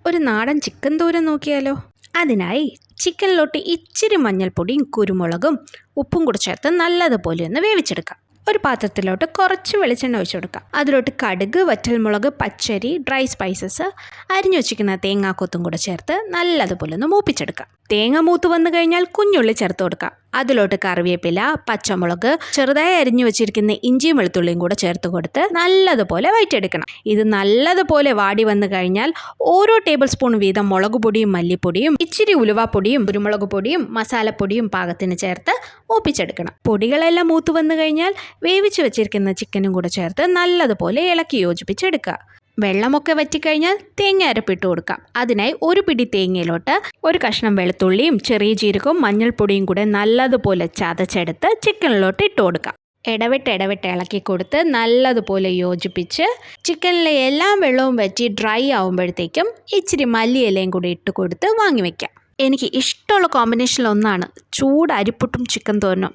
ഒരു നാടൻ ചിക്കൻ തോരൻ നോക്കിയാലോ? അതിനായി ചിക്കനിലോട്ട് ഇച്ചിരി മഞ്ഞൾപ്പൊടിയും കുരുമുളകും ഉപ്പും കൂടി ചേർത്ത് നല്ലതുപോലെ ഒന്ന് വേവിച്ചെടുക്കാം. ഒരു പാത്രത്തിലോട്ട് കുറച്ച് വെളിച്ചെണ്ണ ഒഴിച്ചു കൊടുക്കാം. അതിലോട്ട് കടുക്, വറ്റൽമുളക്, പച്ചരി, ഡ്രൈ സ്പൈസസ്, അരിഞ്ഞു വെച്ചിരിക്കുന്ന തേങ്ങാക്കൊത്തും കൂടെ ചേർത്ത് നല്ലതുപോലെ ഒന്ന് മൂപ്പിച്ചെടുക്കാം. തേങ്ങ മൂത്ത് വന്നു കഴിഞ്ഞാൽ കുഞ്ഞുള്ളി ചേർത്ത് കൊടുക്കാം. അതിലോട്ട് കറിവേപ്പില, പച്ചമുളക്, ചെറുതായി അരിഞ്ഞു വെച്ചിരിക്കുന്ന ഇഞ്ചിയും വെളുത്തുള്ളിയും കൂടെ ചേർത്ത് കൊടുത്ത് നല്ലതുപോലെ വഴറ്റിയെടുക്കണം. ഇത് നല്ലതുപോലെ വാടി വന്നു കഴിഞ്ഞാൽ ഓരോ ടേബിൾ സ്പൂൺ വീതം മുളക് പൊടിയും മല്ലിപ്പൊടിയും ഇച്ചിരി ഉലുവാപ്പൊടിയും കുരുമുളക് പൊടിയും മസാലപ്പൊടിയും പാകത്തിന് ചേർത്ത് മൂപ്പിച്ചെടുക്കണം. പൊടികളെല്ലാം മൂത്ത് വന്നു കഴിഞ്ഞാൽ വേവിച്ച് വെച്ചിരിക്കുന്ന ചിക്കനും കൂടെ ചേർത്ത് നല്ലതുപോലെ ഇളക്കി യോജിപ്പിച്ചെടുക്കുക. വെള്ളമൊക്കെ വറ്റിക്കഴിഞ്ഞാൽ തേങ്ങ അരപ്പിട്ട് കൊടുക്കാം. അതിനായി ഒരു പിടി തേങ്ങയിലോട്ട് ഒരു കഷ്ണം വെളുത്തുള്ളിയും ചെറിയ ജീരകവും മഞ്ഞൾപ്പൊടിയും കൂടെ നല്ലതുപോലെ ചതച്ചെടുത്ത് ചിക്കനിലോട്ട് ഇട്ട് കൊടുക്കാം. ഇടവിട്ട് ഇളക്കി കൊടുത്ത് നല്ലതുപോലെ യോജിപ്പിച്ച് ചിക്കനിലെ എല്ലാ വെള്ളവും വറ്റി ഡ്രൈ ആകുമ്പോഴത്തേക്കും ഇച്ചിരി മല്ലിയിലയും കൂടി ഇട്ട് കൊടുത്ത് വാങ്ങി വയ്ക്കാം. എനിക്ക് ഇഷ്ടമുള്ള കോമ്പിനേഷനിൽ ഒന്നാണ് ചൂട് അരിപ്പുട്ടും ചിക്കൻ തോരനും.